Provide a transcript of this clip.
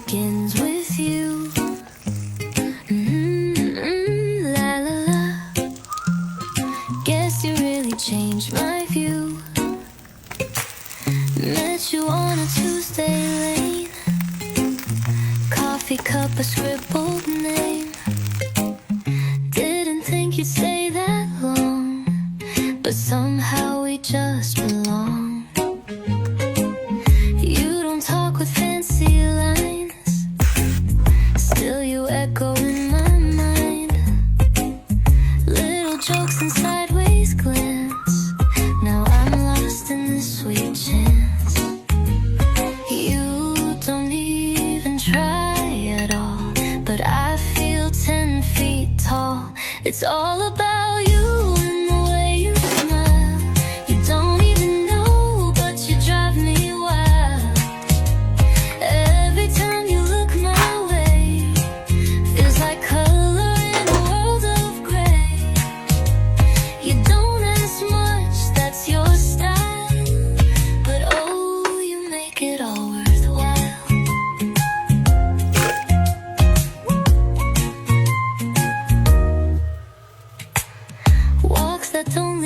begins with you. La la la. Guess you really changed my view. Met you on a Tuesday lane. Coffee cup, a scribbled name. Didn't think you'd stay that long, but somehow we just belong. You don't talk with fancy lines, still you echo in my mind. Little jokes and sideways glance, now I'm lost in this sweet chance. You don't even try at all, but I feel 10 feet tall. It's all about you and the way you smile. You don't even know, but you drive me wild. Every time you look my way, feels like color in a world of gray. You don't ask much, that's your style, but oh, you make it all worthwhile. Walks that don't